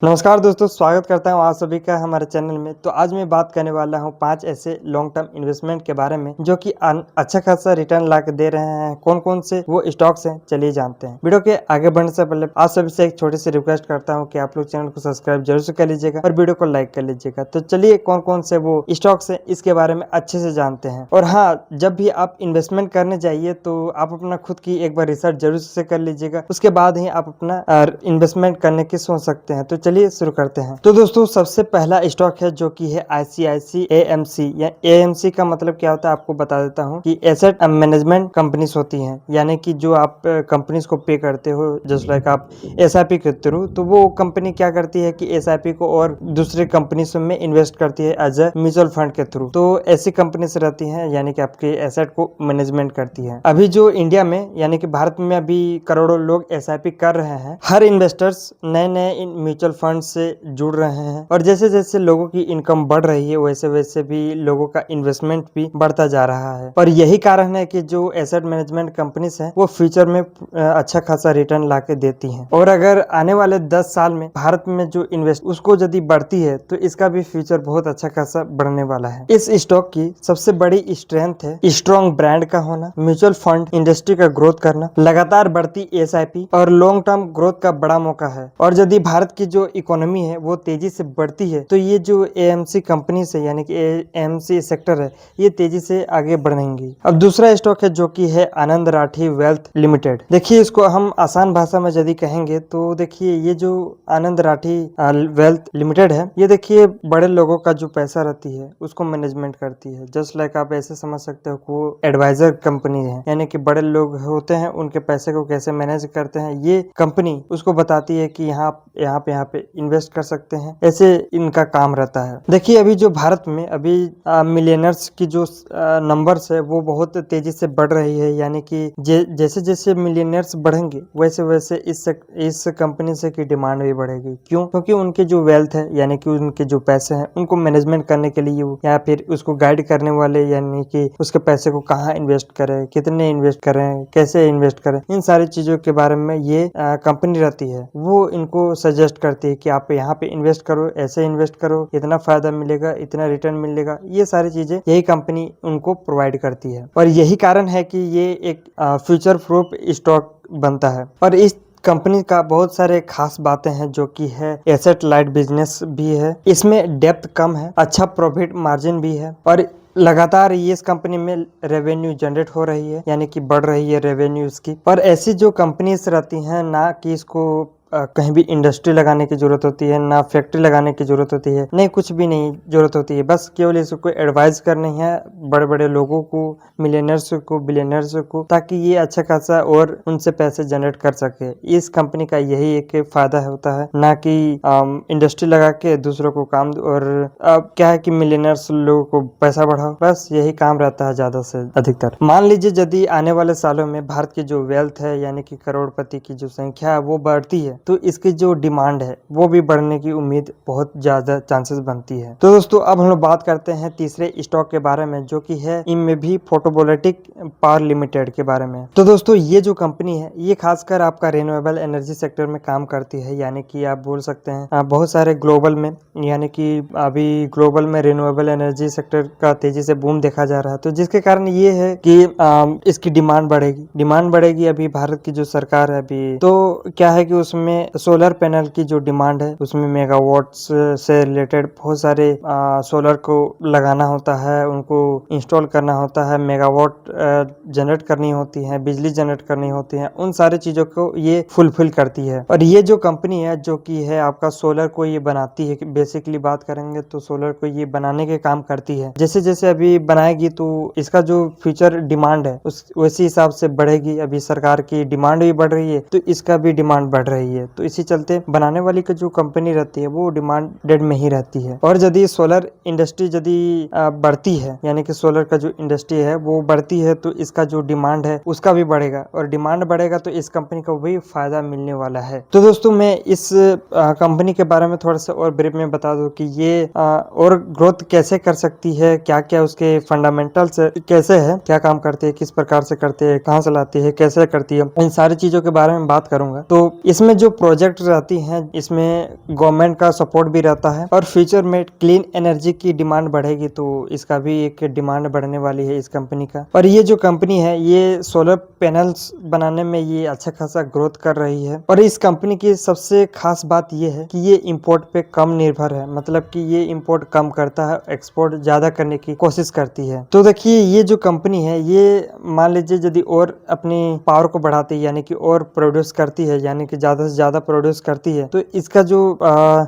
नमस्कार दोस्तों, स्वागत करता हूँ आप सभी का हमारे चैनल में। तो आज मैं बात करने वाला हूँ 5 ऐसे लॉन्ग टर्म इन्वेस्टमेंट के बारे में जो कि अच्छा खासा रिटर्न ला के दे रहे हैं। कौन कौन से वो स्टॉक्स हैं, चलिए जानते हैं। वीडियो के आगे बढ़ने से पहले आप सभी से एक छोटी सी रिक्वेस्ट करता हूँ कि आप लोग चैनल को सब्सक्राइब जरूर से कर लीजिएगा और वीडियो को लाइक कर लीजिएगा। तो चलिए कौन कौन से वो स्टॉक्स है इसके बारे में अच्छे से जानते हैं। और हाँ, जब भी आप इन्वेस्टमेंट करने जाइए तो आप अपना खुद की एक बार रिसर्च जरूर से कर लीजिएगा, उसके बाद ही आप अपना इन्वेस्टमेंट करने की सोच सकते हैं। तो चलिए शुरू करते हैं। तो दोस्तों, सबसे पहला स्टॉक है जो कि है ICICI AMC। या AMC का मतलब क्या होता है आपको बता देता हूँ कि एसेट मैनेजमेंट कंपनीज होती हैं, यानी कि जो आप कंपनीज को पे करते हो, जस्ट लाइक आप SIP के थ्रू। तो वो कंपनी क्या करती है कि SIP को और दूसरे कंपनीज में इन्वेस्ट करती है एज ए म्यूचुअल फंड के थ्रू। तो ऐसी कंपनीज रहती हैं यानी कि आपके एसेट को मैनेजमेंट करती है। अभी जो इंडिया में यानी कि भारत में अभी करोड़ों लोग SIP कर रहे हैं। हर इन्वेस्टर्स नए नए म्यूचुअल फंड से जुड़ रहे हैं और जैसे जैसे लोगों की इनकम बढ़ रही है वैसे वैसे भी लोगों का इन्वेस्टमेंट भी बढ़ता जा रहा है। और यही कारण है कि जो एसेट मैनेजमेंट कंपनीज हैं वो फ्यूचर में अच्छा खासा रिटर्न ला के देती हैं। और अगर आने वाले 10 साल में भारत में जो इन्वेस्ट उसको यदि बढ़ती है तो इसका भी फ्यूचर बहुत अच्छा खासा बढ़ने वाला है। इस स्टॉक की सबसे बड़ी स्ट्रेंथ है स्ट्रॉन्ग ब्रांड का होना, म्यूचुअल फंड इंडस्ट्री का ग्रोथ करना, लगातार बढ़ती SIP और लॉन्ग टर्म ग्रोथ का बड़ा मौका है। और यदि भारत की जो इकोनॉमी है वो तेजी से बढ़ती है तो ये जो AMC कंपनी से यानी कि AMC सेक्टर है ये तेजी से आगे बढ़ेंगी। अब दूसरा स्टॉक है जो कि है आनंद राठी वेल्थ लिमिटेड। देखिए, इसको हम आसान भाषा में यदि कहेंगे तो देखिए ये जो आनंद राठी वेल्थ लिमिटेड है ये देखिए बड़े लोगों का जो पैसा रहती है उसको मैनेजमेंट करती है। जस्ट लाइक आप ऐसे समझ सकते हो कि वो एडवाइजर कंपनी है, यानी कि बड़े लोग होते हैं उनके पैसे को कैसे मैनेज करते हैं ये कंपनी उसको बताती है कि यहाँ पे इन्वेस्ट कर सकते हैं। ऐसे इनका काम रहता है। देखिए, अभी जो भारत में अभी मिलियनर्स की जो नंबर्स है वो बहुत तेजी से बढ़ रही है, यानी कि जैसे जैसे मिलियनर्स बढ़ेंगे वैसे वैसे इस कंपनी से की डिमांड भी बढ़ेगी। क्यों? क्योंकि उनके जो वेल्थ है यानी कि उनके जो पैसे हैं उनको मैनेजमेंट करने के लिए या फिर उसको गाइड करने वाले, यानी कि उसके पैसे को कहाँ इन्वेस्ट करें, कितने इन्वेस्ट करें, कैसे इन्वेस्ट करें, इन सारी चीजों के बारे में ये कंपनी रहती है। वो इनको सजेस्ट करती है कि आप यहाँ पे इन्वेस्ट करो, ऐसे इन्वेस्ट करो, इतना फायदा मिलेगा, इतना रिटर्न मिलेगा। ये सारी चीजें यही कंपनी उनको प्रोवाइड करती है और यही कारण है कि ये एक फ्यूचर प्रूफ स्टॉक बनता है। और इस कंपनी का बहुत सारे खास बातें हैं जो कि है एसेट लाइट बिजनेस भी है, इसमें डेप्थ कम है, अच्छा प्रॉफिट मार्जिन भी है और लगातार ये इस कंपनी में रेवेन्यू जनरेट हो रही है, यानी कि बढ़ रही है रेवेन्यू इसकी। और ऐसी जो कंपनीज रहती हैं ना कि इसको कहीं भी इंडस्ट्री लगाने की जरूरत होती है, ना फैक्ट्री लगाने की जरूरत होती है, नहीं कुछ भी नहीं जरूरत होती है। बस केवल इसको एडवाइस करनी है बड़े बड़े लोगों को, मिलियनर्स को, बिलियनर्स को, ताकि ये अच्छा खासा और उनसे पैसे जनरेट कर सके। इस कंपनी का यही एक फायदा होता है, ना कि इंडस्ट्री लगा के दूसरों को काम और क्या है कि मिलियनर्स लोगों को पैसा बढ़ाओ, बस यही काम रहता है ज्यादा से अधिकतर। मान लीजिए यदि आने वाले सालों में भारत की जो वेल्थ है यानी कि करोड़पति की जो संख्या है वो बढ़ती है तो इसकी जो डिमांड है वो भी बढ़ने की उम्मीद बहुत ज्यादा चांसेस बनती है। तो दोस्तों, अब हम लोग बात करते हैं तीसरे स्टॉक के बारे में जो कि है इमेभी फोटोवोल्टिक पावर लिमिटेड के बारे में। तो दोस्तों, ये जो कंपनी है ये खासकर आपका रिन्यूएबल एनर्जी सेक्टर में काम करती है, यानी कि आप बोल सकते हैं बहुत सारे ग्लोबल में, यानी कि अभी ग्लोबल में रिन्यूएबल एनर्जी सेक्टर का तेजी से बूम देखा जा रहा है। तो जिसके कारण ये है कि इसकी डिमांड बढ़ेगी। अभी भारत की जो सरकार है अभी तो क्या है कि उसमें सोलर पैनल की जो डिमांड है उसमें मेगावाट्स से रिलेटेड बहुत सारे सोलर को लगाना होता है, उनको इंस्टॉल करना होता है, मेगावाट जनरेट करनी होती है, बिजली जनरेट करनी होती है, उन सारी चीजों को ये फुलफिल करती है। और ये जो कंपनी है जो कि है आपका सोलर को ये बनाती है, बेसिकली बात करेंगे तो सोलर को ये बनाने के काम करती है। जैसे जैसे अभी बनाएगी तो इसका जो फ्यूचर डिमांड है उस उसी हिसाब से बढ़ेगी। अभी सरकार की डिमांड भी बढ़ रही है तो इसका भी डिमांड बढ़ रही है। तो इसी चलते बनाने वाली की जो कंपनी रहती है वो डिमांडेड में ही रहती है। और यदि सोलर इंडस्ट्री यदि बढ़ती है, यानी कि सोलर का जो इंडस्ट्री है वो बढ़ती है तो इसका जो डिमांड है उसका भी बढ़ेगा और डिमांड बढ़ेगा तो इस कंपनी को भी फायदा मिलने वाला है। तो दोस्तों, मैं इस कंपनी के बारे में थोड़ा सा और ब्रीफ में बता दूं कि ये और ग्रोथ कैसे कर सकती है, क्या क्या उसके फंडामेंटल्स कैसे है, क्या काम करती है, किस प्रकार से करती है, कहाँ से लाती है, कैसे करती है, इन सारी चीजों के बारे में बात करूंगा। तो इसमें जो जो प्रोजेक्ट रहती हैं इसमें गवर्नमेंट का सपोर्ट भी रहता है और फ्यूचर में क्लीन एनर्जी की डिमांड बढ़ेगी तो इसका भी एक डिमांड बढ़ने वाली है इस कंपनी का। और ये जो कंपनी है ये सोलर पैनल्स बनाने में ये अच्छा खासा ग्रोथ कर रही है। और इस कंपनी की सबसे खास बात ये है कि ये इंपोर्ट पे कम निर्भर है, मतलब कि ये इंपोर्ट कम करता है, एक्सपोर्ट ज्यादा करने की कोशिश करती है। तो देखिए ये जो कंपनी है ये मान लीजिए यदि और अपनी पावर को बढ़ाती है यानी कि और प्रोड्यूस करती है, यानी कि ज्यादा से ज्यादा प्रोड्यूस करती है, तो इसका जो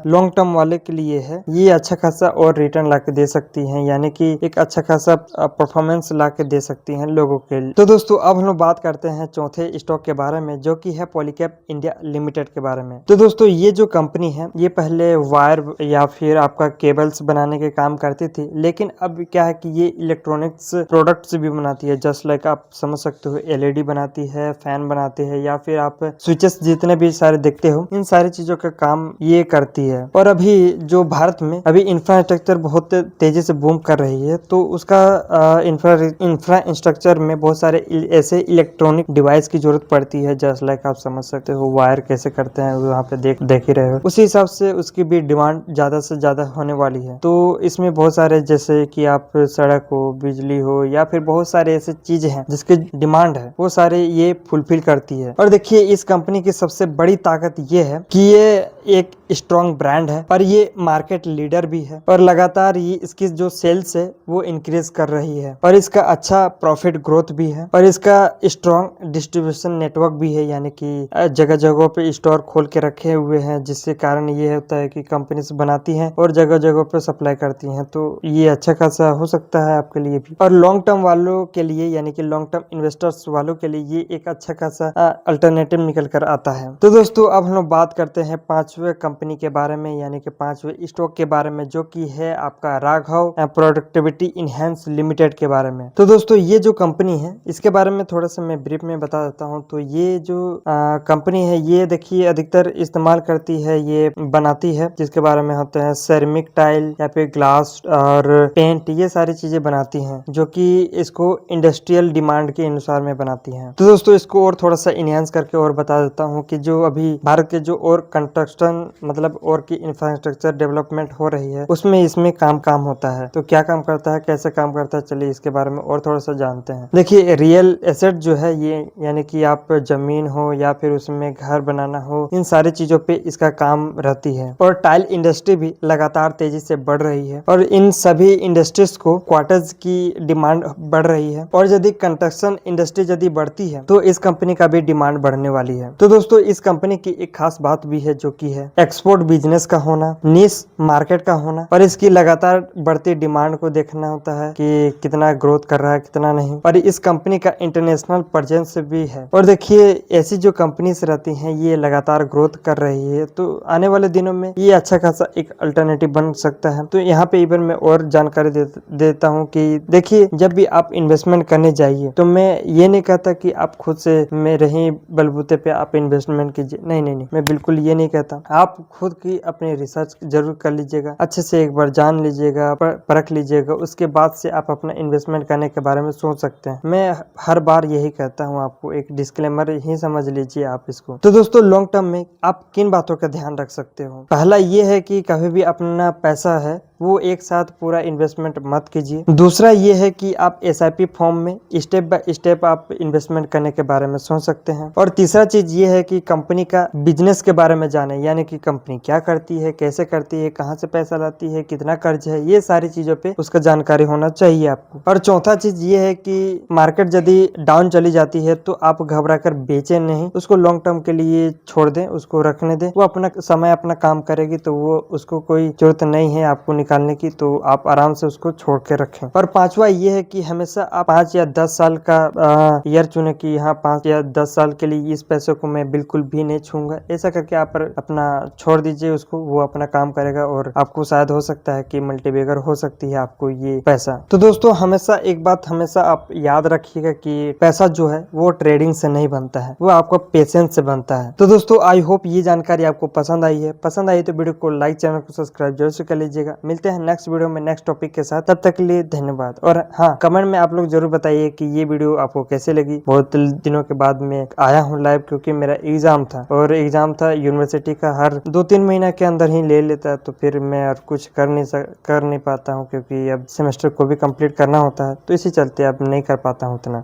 लॉन्ग टर्म वाले के लिए है ये अच्छा खासा और रिटर्न ला के दे सकती है, यानी कि एक अच्छा खासा परफॉर्मेंस ला के दे सकती है लोगों के लिए। तो दोस्तों अब हम लोग बात करते हैं चौथे स्टॉक के बारे में जो कि है पॉलीकैब इंडिया लिमिटेड के बारे में। तो दोस्तों ये जो कंपनी है ये पहले वायर या फिर आपका केबल्स बनाने के काम करती थी, लेकिन अब क्या है कि ये इलेक्ट्रॉनिक्स प्रोडक्ट्स भी बनाती है। जस्ट लाइक आप समझ सकते हो एलईडी बनाती है, फैन बनाती है, या फिर आप स्विचेस जितने भी सारे देखते हो इन सारी चीजों का काम ये करती है। और अभी जो भारत में अभी इंफ्रास्ट्रक्चर बहुत तेजी से बूम कर रही है तो उसका इंफ्रास्ट्रक्चर में बहुत सारे ऐसे इलेक्ट्रॉनिक डिवाइस की जरूरत पड़ती है। जस्ट लाइक आप समझ सकते हो वायर कैसे करते हैं वहाँ पे देख ही रहे हो, उसी हिसाब से उसकी भी डिमांड ज्यादा से ज्यादा होने वाली है। तो इसमें बहुत सारे जैसे कि आप सड़क हो, बिजली हो, या फिर बहुत सारे ऐसे चीजें हैं जिसकी डिमांड है वो सारे ये फुलफिल करती है। और देखिए इस कंपनी की सबसे बड़ी ताकत ये है कि ये एक स्ट्रॉन्ग ब्रांड है और ये मार्केट लीडर भी है और लगातार ये इसकी जो सेल्स है वो इंक्रीज कर रही है और इसका अच्छा प्रॉफिट ग्रोथ भी है और इसका स्ट्रॉन्ग डिस्ट्रीब्यूशन नेटवर्क भी है, यानी कि जगह जगह पे स्टोर खोल के रखे हुए हैं, जिससे कारण ये होता है कि कंपनी बनाती हैं और जगह जगह पे सप्लाई करती हैं। तो ये अच्छा खासा हो सकता है आपके लिए भी। और लॉन्ग टर्म वालों के लिए यानी कि लॉन्ग टर्म इन्वेस्टर्स वालों के लिए ये एक अच्छा खासा अल्टरनेटिव निकल कर आता है। तो दोस्तों अब हम लोग बात करते हैं पांचवे कंपनी के बारे में, यानी कि पांचवे स्टॉक के बारे में जो कि है आपका राघव प्रोडक्टिविटी इनहेंस लिमिटेड के बारे में। तो दोस्तों ये जो कंपनी है इसके बारे में थोड़ा सा मैं ब्रीफ में बता देता हूँ। तो ये जो कंपनी है ये देखिए अधिकतर इस्तेमाल करती है, ये बनाती है जिसके बारे में होते हैं सेरेमिक टाइल या फिर ग्लास और पेंट, ये सारी चीजें बनाती हैं जो कि इसको इंडस्ट्रियल डिमांड के अनुसार में बनाती हैं। तो दोस्तों इसको और थोड़ा सा इनहेंस करके और बता देता हूँ कि जो अभी भारत के जो और कंस्ट्रक्शन मतलब और की इंफ्रास्ट्रक्चर डेवलपमेंट हो रही है उसमें इसमें काम होता है। तो क्या काम करता है, कैसे काम करता है, चलिए इसके बारे में और थोड़ा सा जानते हैं। देखिए रियल एसेट जो है ये यानी कि आप जमीन हो या फिर उसमें घर बनाना हो, इन सारी चीजों पे इसका काम रहती है। और टाइल इंडस्ट्री भी लगातार तेजी से बढ़ रही है और इन सभी इंडस्ट्रीज को क्वार्टर्स की डिमांड बढ़ रही है और यदि कंस्ट्रक्शन इंडस्ट्री यदि बढ़ती है तो इस कंपनी का भी डिमांड बढ़ने वाली है। तो दोस्तों इस कंपनी की एक खास बात भी है जो कि है एक्सपोर्ट बिजनेस का होना, नीश मार्केट का होना और इसकी लगातार बढ़ती डिमांड को देखना होता है कि कितना ग्रोथ कर रहा है कितना नहीं। और इस कंपनी का इंटरनेशनल प्रेजेंस भी है। और देखिए ऐसी जो कंपनीज रहती हैं ये लगातार ग्रोथ कर रही है तो आने वाले दिनों में ये अच्छा खासा एक अल्टरनेटिव बन सकता है। तो यहाँ पे इवन मैं और जानकारी देता हूँ कि देखिए जब भी आप इन्वेस्टमेंट करने जाइए तो मैं ये नहीं कहता कि आप खुद से मेरे ही बलबूते पे आप इन्वेस्टमेंट कीजिए, नहीं, मैं बिल्कुल ये नहीं कहता। आप खुद की अपनी रिसर्च जरूर कर लीजिएगा, अच्छे से एक बार जान लीजिएगा, परख लीजिएगा, उसके बाद से आप अपना इन्वेस्टमेंट करने के बारे में सोच सकते हैं। मैं हर बार यही कहता हूँ आपको, एक डिस्क्लेमर ही समझ लीजिए आप इसको। तो दोस्तों लॉन्ग टर्म में आप किन बातों का ध्यान रख सकते हो? पहला ये है कि कभी भी अपना पैसा है वो एक साथ पूरा इन्वेस्टमेंट मत कीजिए। दूसरा ये है कि आप एसआईपी फॉर्म में स्टेप बाय स्टेप आप इन्वेस्टमेंट करने के बारे में सोच सकते हैं। और तीसरा चीज ये है कि कंपनी का बिजनेस के बारे में जाने, यानी कि कंपनी क्या करती है, कैसे करती है, कहाँ से पैसा लाती है, कितना कर्ज है, ये सारी चीजों पे उसका जानकारी होना चाहिए आपको। और चौथा चीज ये है कि मार्केट यदि डाउन चली जाती है तो आप घबरा कर बेचे नहीं, उसको लॉन्ग टर्म के लिए छोड़ दें, उसको रखने दें, वो अपना समय अपना काम करेगी तो वो उसको कोई जरूरत नहीं है आपको निकालने की, तो आप आराम से उसको छोड़ के रखें। और पांचवा ये है कि हमेशा आप 5 या 10 साल का ईयर चुने कि यहाँ 5 या 10 साल के लिए इस पैसे को मैं बिल्कुल भी नहीं छूंगा। ऐसा करके आप अपना छोड़ दीजिए उसको, वो अपना काम करेगा और आपको शायद हो सकता है कि मल्टीबैगर हो सकती है आपको ये पैसा। तो दोस्तों हमेशा एक बात हमेशा आप याद रखिएगा कि पैसा जो है वो ट्रेडिंग से नहीं बनता है, वो आपका पेशेंस से बनता है। तो दोस्तों आई होप ये जानकारी आपको पसंद आई है। पसंद आई तो वीडियो को लाइक, चैनल को सब्सक्राइब जरूर से कर लीजिएगा। मिलते मिलते हैं नेक्स्ट वीडियो में नेक्स्ट टॉपिक के साथ। तब तक के लिए धन्यवाद। और हाँ, कमेंट में आप लोग जरूर बताइए कि ये वीडियो आपको कैसे लगी। बहुत दिनों के बाद में आया हूँ लाइव, क्योंकि मेरा एग्जाम था और एग्जाम था यूनिवर्सिटी का, हर 2-3 महीना के अंदर ही ले लेता, तो फिर मैं और कुछ कर नहीं पाता हूँ, क्योंकि अब सेमेस्टर को भी कंप्लीट करना होता है, तो इसी चलते अब नहीं कर पाता हूँ उतना।